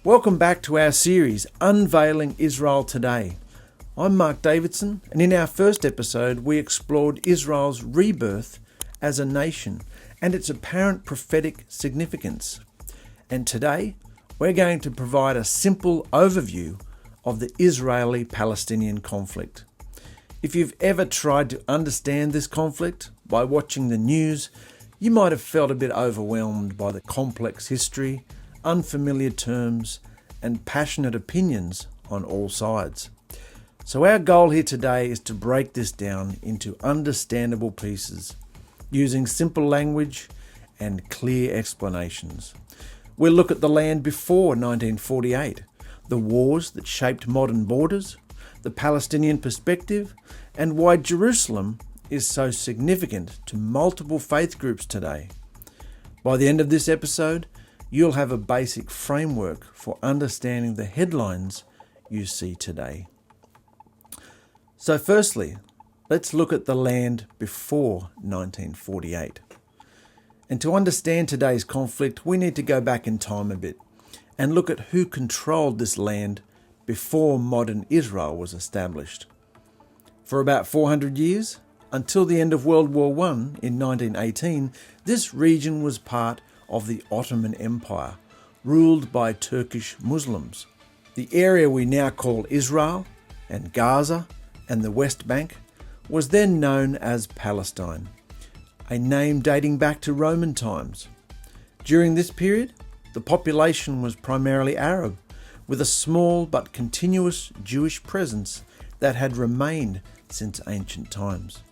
Welcome back to our series, Unveiling Israel Today. I'm Mark Davidson, and in our first episode we explored Israel's rebirth as a nation and its apparent prophetic significance. And today we're going to provide a simple overview of the Israeli-Palestinian conflict. If you've ever tried to understand this conflict by watching the news, you might have felt a bit overwhelmed by the complex history, unfamiliar terms, and passionate opinions on all sides. So our goal here today is to break this down into understandable pieces, using simple language and clear explanations. We'll look at the land before 1948, the wars that shaped modern borders, the Palestinian perspective, and why Jerusalem is so significant to multiple faith groups today. By the end of this episode, you'll have a basic framework for understanding the headlines you see today. So firstly, let's look at the land before 1948. And to understand today's conflict, we need to go back in time a bit and look at who controlled this land before modern Israel was established. For about 400 years, until the end of World War I in 1918, this region was part of the Ottoman Empire, ruled by Turkish Muslims. The area we now call Israel and Gaza and the West Bank was then known as Palestine, a name dating back to Roman times. During this period, the population was primarily Arab, with a small but continuous Jewish presence that had remained since ancient times.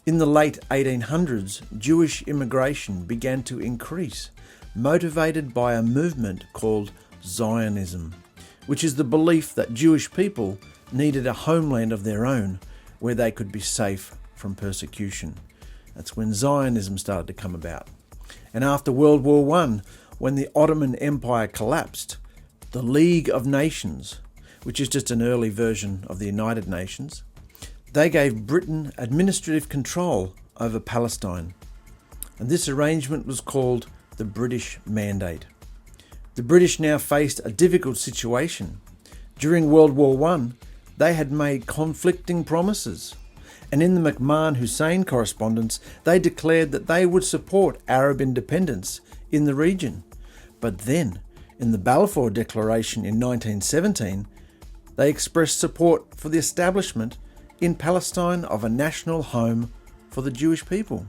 In the late 1800s, Jewish immigration began to increase, motivated by a movement called Zionism, which is the belief that Jewish people needed a homeland of their own where they could be safe from persecution. That's when Zionism started to come about. And after World War I, when the Ottoman Empire collapsed, the League of Nations, which is just an early version of the United Nations, they gave Britain administrative control over Palestine. And this arrangement was called the British Mandate. The British now faced a difficult situation. During World War I, they had made conflicting promises. And in the McMahon-Hussein correspondence, they declared that they would support Arab independence in the region. But then, in the Balfour Declaration in 1917, they expressed support for the establishment in Palestine of a national home for the Jewish people,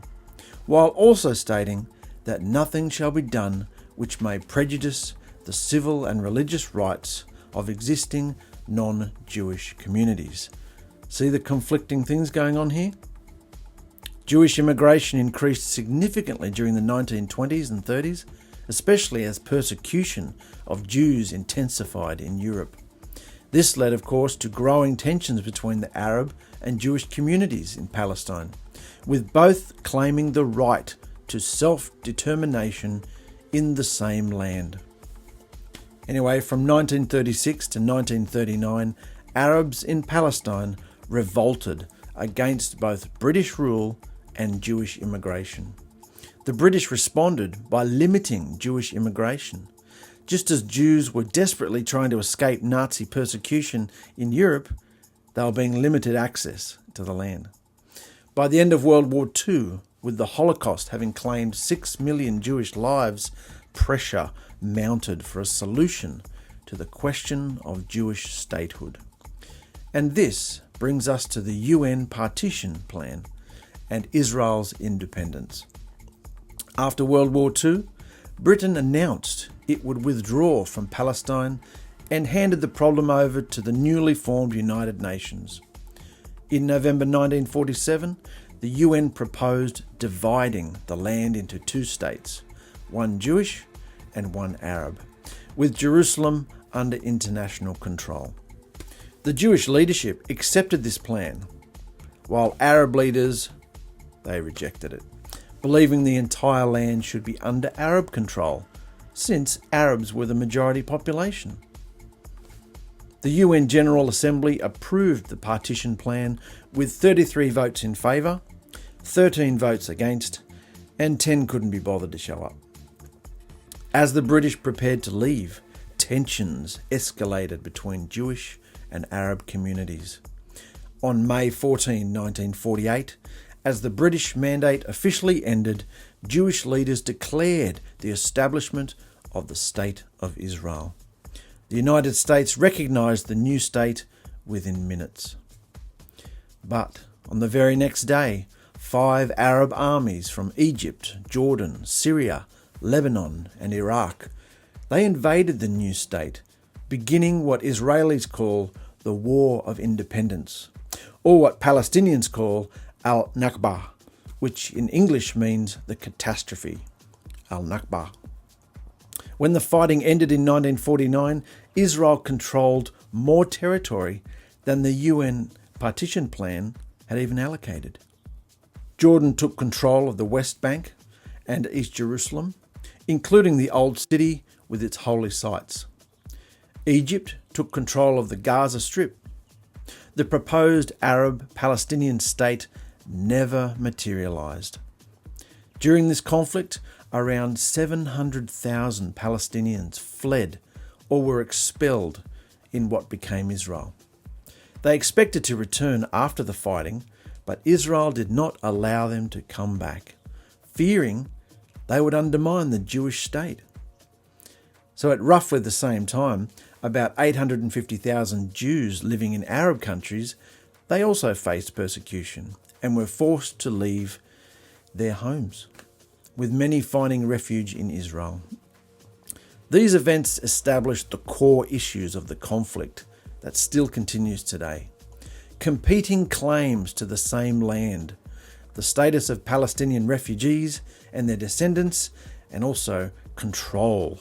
while also stating that nothing shall be done which may prejudice the civil and religious rights of existing non-Jewish communities. See the conflicting things going on here? Jewish immigration increased significantly during the 1920s and 30s, especially as persecution of Jews intensified in Europe. This led, of course, to growing tensions between the Arab and Jewish communities in Palestine, with both claiming the right to self-determination in the same land. Anyway, from 1936 to 1939, Arabs in Palestine revolted against both British rule and Jewish immigration. The British responded by limiting Jewish immigration. Just as Jews were desperately trying to escape Nazi persecution in Europe, they were being limited access to the land. By the end of World War II, with the Holocaust having claimed 6 million Jewish lives, pressure mounted for a solution to the question of Jewish statehood. And this brings us to the UN partition plan and Israel's independence. After World War II, Britain announced it would withdraw from Palestine and handed the problem over to the newly formed United Nations. In November 1947, the UN proposed dividing the land into two states, one Jewish and one Arab, with Jerusalem under international control. The Jewish leadership accepted this plan, while Arab leaders, they rejected it, believing the entire land should be under Arab control, since Arabs were the majority population. The UN General Assembly approved the partition plan with 33 votes in favour, 13 votes against, and 10 couldn't be bothered to show up. As the British prepared to leave, tensions escalated between Jewish and Arab communities. On May 14, 1948, as the British Mandate officially ended, Jewish leaders declared the establishment of the State of Israel. The United States recognised the new state within minutes. But on the very next day, 5 Arab armies from Egypt, Jordan, Syria, Lebanon and Iraq, they invaded the new state, beginning what Israelis call the War of Independence, or what Palestinians call al-Nakba, which in English means the catastrophe, al-Nakba. When the fighting ended in 1949, Israel controlled more territory than the UN partition plan had even allocated. Jordan took control of the West Bank and East Jerusalem, including the Old City with its holy sites. Egypt took control of the Gaza Strip. The proposed Arab-Palestinian state never materialised. During this conflict, around 700,000 Palestinians fled or were expelled in what became Israel. They expected to return after the fighting, but Israel did not allow them to come back, fearing they would undermine the Jewish state. So at roughly the same time, about 850,000 Jews living in Arab countries, they also faced persecution and were forced to leave their homes, with many finding refuge in Israel. These events established the core issues of the conflict that still continues today. Competing claims to the same land, the status of Palestinian refugees and their descendants, and also control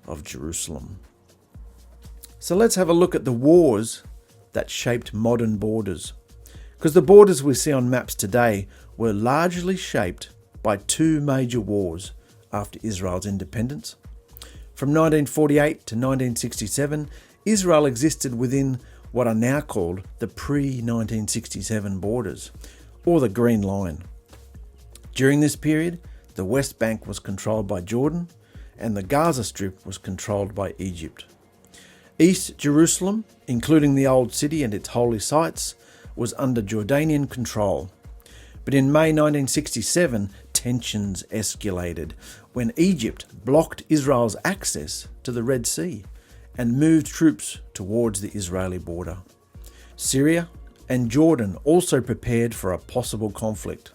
of Jerusalem. So let's have a look at the wars that shaped modern borders, because the borders we see on maps today were largely shaped by 2 major wars after Israel's independence. From 1948 to 1967, Israel existed within what are now called the pre-1967 borders, or the Green Line. During this period, the West Bank was controlled by Jordan and the Gaza Strip was controlled by Egypt. East Jerusalem, including the Old City and its holy sites, was under Jordanian control. But in May 1967, tensions escalated when Egypt blocked Israel's access to the Red Sea and moved troops towards the Israeli border. Syria and Jordan also prepared for a possible conflict.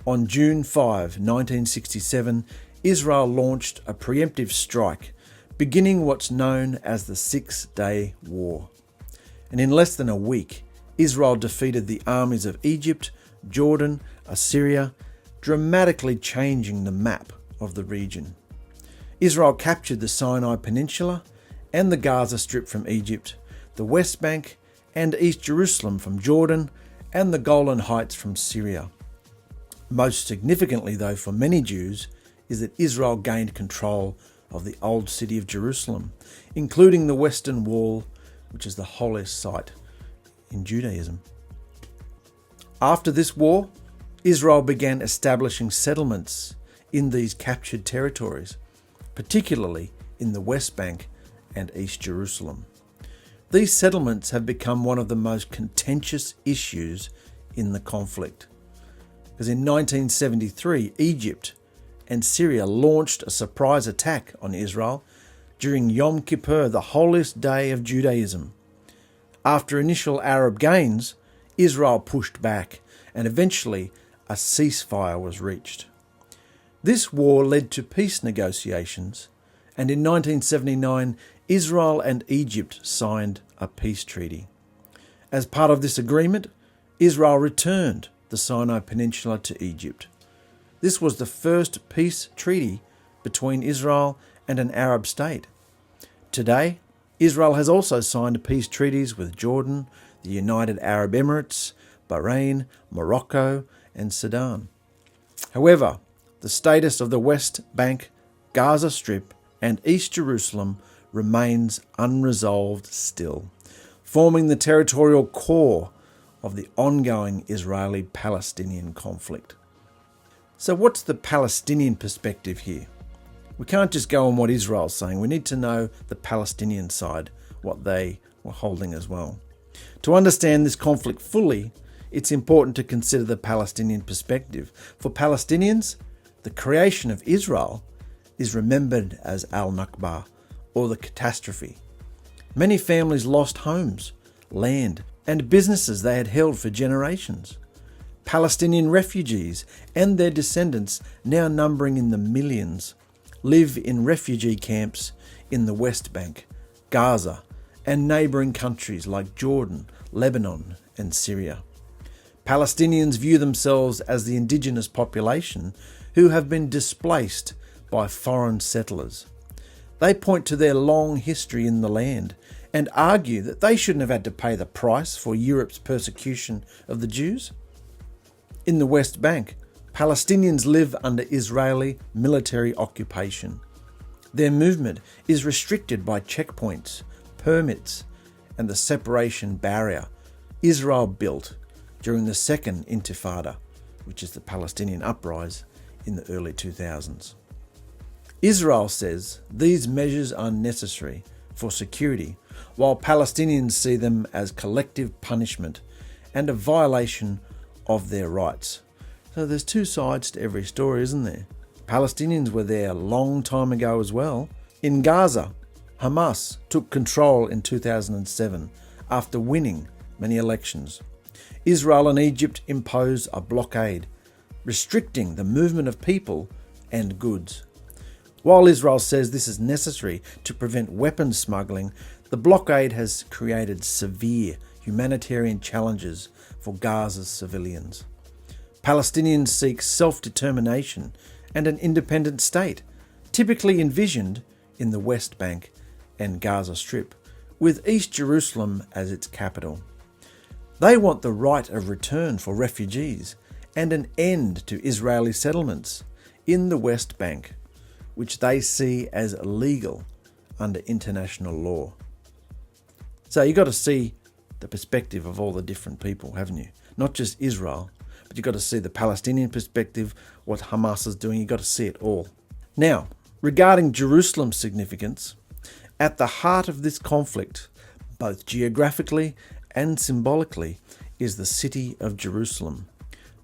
On June 5, 1967, Israel launched a preemptive strike, beginning what's known as the 6-Day War. And in less than a week, Israel defeated the armies of Egypt, Jordan, Assyria, dramatically changing the map of the region. Israel captured the Sinai Peninsula and the Gaza Strip from Egypt, the West Bank and East Jerusalem from Jordan, and the Golan Heights from Syria. Most significantly, though, for many Jews, is that Israel gained control of the Old City of Jerusalem, including the Western Wall, which is the holiest site in Judaism. After this war, Israel began establishing settlements in these captured territories, particularly in the West Bank and East Jerusalem. These settlements have become one of the most contentious issues in the conflict, because in 1973, Egypt and Syria launched a surprise attack on Israel during Yom Kippur, the holiest day of Judaism. After initial Arab gains, Israel pushed back, and eventually a ceasefire was reached. This war led to peace negotiations, and in 1979, Israel and Egypt signed a peace treaty. As part of this agreement, Israel returned the Sinai Peninsula to Egypt. This was the first peace treaty between Israel and an Arab state. Today, Israel has also signed peace treaties with Jordan, the United Arab Emirates, Bahrain, Morocco, and Sudan. However, the status of the West Bank, Gaza Strip, and East Jerusalem remains unresolved still, forming the territorial core of the ongoing Israeli-Palestinian conflict. So what's the Palestinian perspective here? We can't just go on what Israel's saying. We need to know the Palestinian side, what they were holding as well. To understand this conflict fully, it's important to consider the Palestinian perspective. For Palestinians, the creation of Israel is remembered as al-Nakba, or the catastrophe. Many families lost homes, land, and businesses they had held for generations. Palestinian refugees and their descendants, now numbering in the millions, live in refugee camps in the West Bank, Gaza, and neighbouring countries like Jordan, Lebanon, and Syria. Palestinians view themselves as the indigenous population who have been displaced by foreign settlers. They point to their long history in the land and argue that they shouldn't have had to pay the price for Europe's persecution of the Jews. In the West Bank, Palestinians live under Israeli military occupation. Their movement is restricted by checkpoints, permits, and the separation barrier Israel built during the Second Intifada, which is the Palestinian uprising in the early 2000s. Israel says these measures are necessary for security, while Palestinians see them as collective punishment and a violation of their rights. So there's two sides to every story, isn't there? Palestinians were there a long time ago as well. In Gaza, Hamas took control in 2007 after winning many elections. Israel and Egypt imposed a blockade, restricting the movement of people and goods. While Israel says this is necessary to prevent weapons smuggling, the blockade has created severe humanitarian challenges for Gaza's civilians. Palestinians seek self-determination and an independent state, typically envisioned in the West Bank and Gaza Strip, with East Jerusalem as its capital. They want the right of return for refugees and an end to Israeli settlements in the West Bank, which they see as illegal under international law. So you've got to see the perspective of all the different people, haven't you? Not just Israel, but you've got to see the Palestinian perspective, what Hamas is doing. You've got to see it all. Now, regarding Jerusalem's significance, at the heart of this conflict, both geographically and symbolically, is the city of Jerusalem,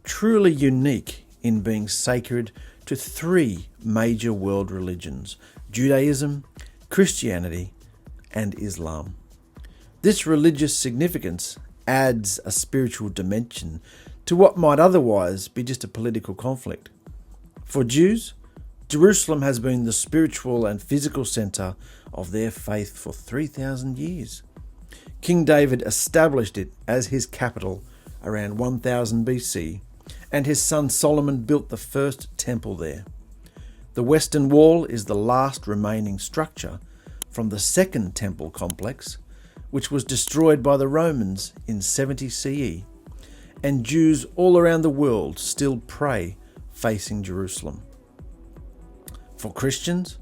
truly unique in being sacred to three major world religions: Judaism, Christianity, and Islam. This religious significance adds a spiritual dimension to what might otherwise be just a political conflict. For Jews, Jerusalem has been the spiritual and physical centre of their faith for 3,000 years. King David established it as his capital around 1000 BC, and his son Solomon built the first temple there. The Western Wall is the last remaining structure from the Second Temple complex, which was destroyed by the Romans in 70 CE, and Jews all around the world still pray facing Jerusalem. For Christians,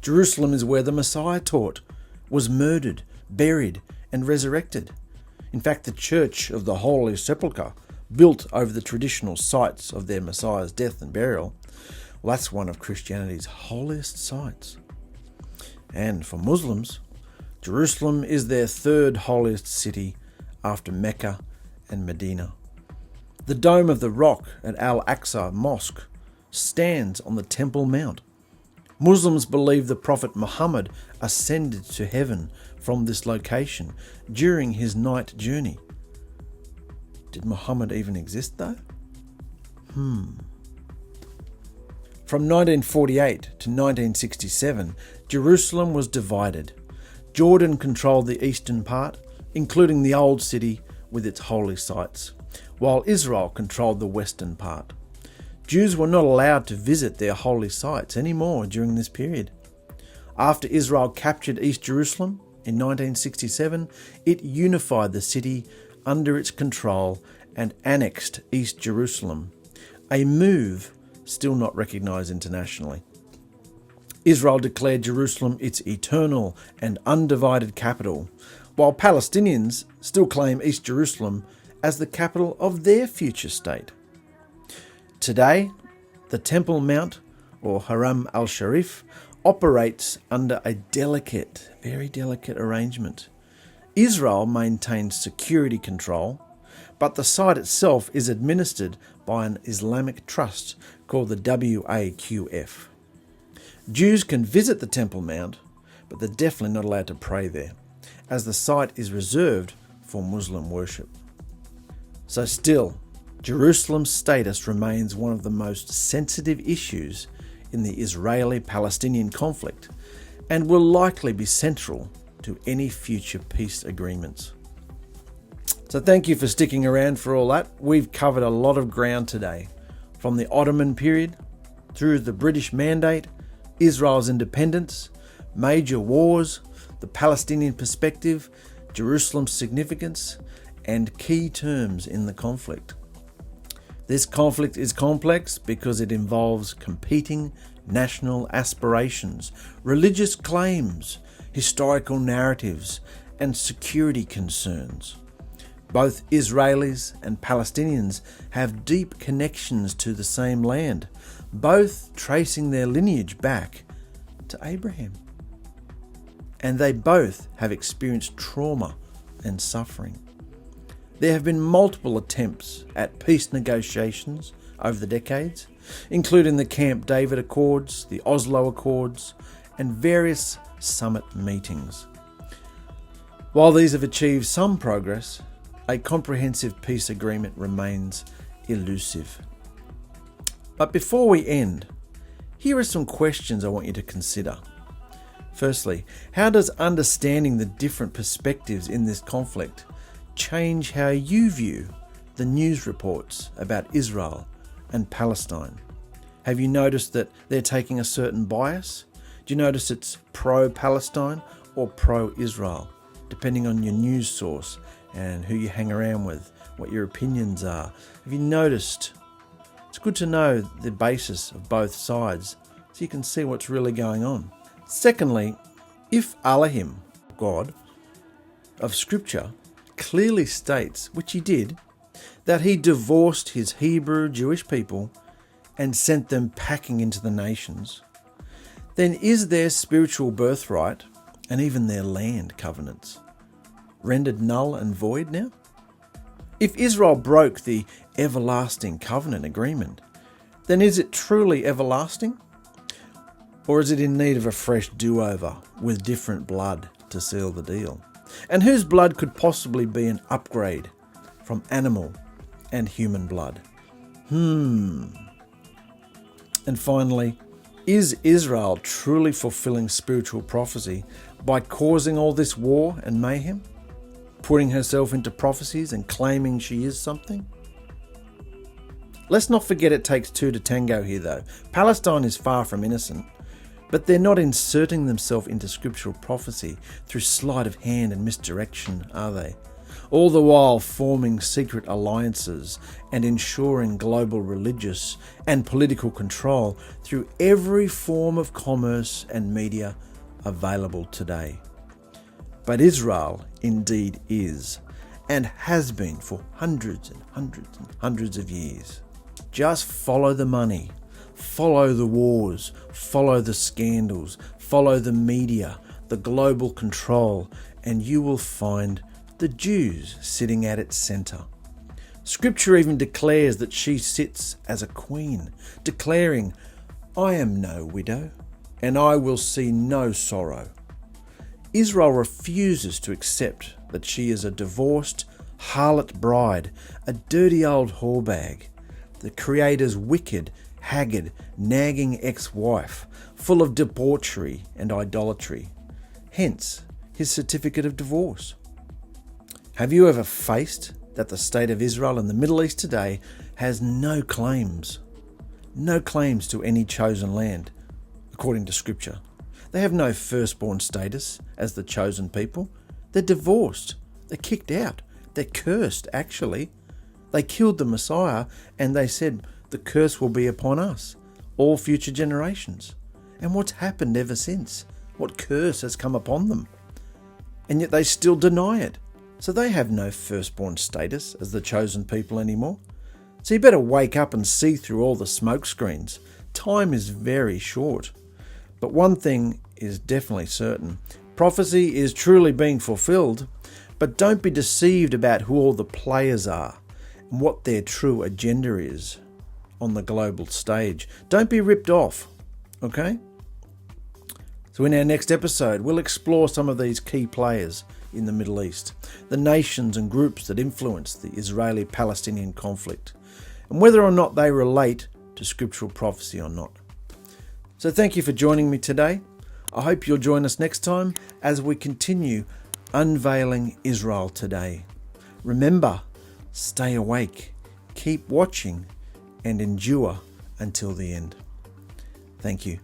Jerusalem is where the Messiah taught, was murdered, buried, and resurrected. In fact, the Church of the Holy Sepulchre, built over the traditional sites of their Messiah's death and burial, well, that's one of Christianity's holiest sites. And for Muslims, Jerusalem is their third holiest city after Mecca and Medina. The Dome of the Rock at Al-Aqsa Mosque stands on the Temple Mount. Muslims believe the Prophet Muhammad ascended to heaven from this location during his night journey. Did Muhammad even exist though? From 1948 to 1967, Jerusalem was divided. Jordan controlled the eastern part, including the Old City with its holy sites, while Israel controlled the western part. Jews were not allowed to visit their holy sites anymore during this period. After Israel captured East Jerusalem in 1967, it unified the city under its control and annexed East Jerusalem, a move still not recognised internationally. Israel declared Jerusalem its eternal and undivided capital, while Palestinians still claim East Jerusalem as the capital of their future state. Today, the Temple Mount, or Haram al-Sharif, operates under a delicate, very delicate arrangement. Israel maintains security control, but the site itself is administered by an Islamic trust called the WAQF. Jews can visit the Temple Mount, but they're definitely not allowed to pray there, as the site is reserved for Muslim worship. So still, Jerusalem's status remains one of the most sensitive issues in the Israeli-Palestinian conflict and will likely be central to any future peace agreements. So thank you for sticking around for all that. We've covered a lot of ground today, from the Ottoman period through the British Mandate, Israel's independence, major wars, the Palestinian perspective, Jerusalem's significance, and key terms in the conflict. This conflict is complex because it involves competing national aspirations, religious claims, historical narratives, and security concerns. Both Israelis and Palestinians have deep connections to the same land, both tracing their lineage back to Abraham. And they both have experienced trauma and suffering. There have been multiple attempts at peace negotiations over the decades, including the Camp David Accords, the Oslo Accords, and various summit meetings. While these have achieved some progress, a comprehensive peace agreement remains elusive. But before we end, here are some questions I want you to consider. Firstly, how does understanding the different perspectives in this conflict change how you view the news reports about Israel and Palestine? Have you noticed that they're taking a certain bias? Do you notice it's pro-Palestine or pro-Israel, depending on your news source and who you hang around with, what your opinions are? Have you noticed? It's good to know the basis of both sides so you can see what's really going on. Secondly, if Elohim, God, of Scripture, clearly states, which he did, that he divorced his Hebrew Jewish people and sent them packing into the nations, then is their spiritual birthright and even their land covenants rendered null and void now? If Israel broke the everlasting covenant agreement, then is it truly everlasting? Or is it in need of a fresh do-over with different blood to seal the deal? And whose blood could possibly be an upgrade from animal and human blood? And finally, is Israel truly fulfilling spiritual prophecy by causing all this war and mayhem? Putting herself into prophecies and claiming she is something? Let's not forget it takes two to tango here though. Palestine is far from innocent, but they're not inserting themselves into scriptural prophecy through sleight of hand and misdirection, are they? All the while forming secret alliances and ensuring global religious and political control through every form of commerce and media available today. But Israel indeed is, and has been for hundreds and hundreds and hundreds of years. Just follow the money, follow the wars, follow the scandals, follow the media, the global control, and you will find the Jews sitting at its centre. Scripture even declares that she sits as a queen, declaring, "I am no widow, and I will see no sorrow." Israel refuses to accept that she is a divorced harlot bride, a dirty old whorebag, the Creator's wicked, haggard, nagging ex-wife, full of debauchery and idolatry. Hence, his certificate of divorce. Have you ever faced that the state of Israel in the Middle East today has no claims to any chosen land, according to Scripture? They have no firstborn status as the chosen people. They're divorced. They're kicked out. They're cursed, actually. They killed the Messiah and they said, "The curse will be upon us, all future generations." And what's happened ever since? What curse has come upon them? And yet they still deny it. So they have no firstborn status as the chosen people anymore. So you better wake up and see through all the smoke screens. Time is very short. But one thing is definitely certain. Prophecy is truly being fulfilled, but don't be deceived about who all the players are and what their true agenda is on the global stage. Don't be ripped off, okay? So in our next episode, we'll explore some of these key players in the Middle East, the nations and groups that influence the Israeli-Palestinian conflict, and whether or not they relate to scriptural prophecy or not. So thank you for joining me today. I hope you'll join us next time as we continue unveiling Israel today. Remember, stay awake, keep watching, and endure until the end. Thank you.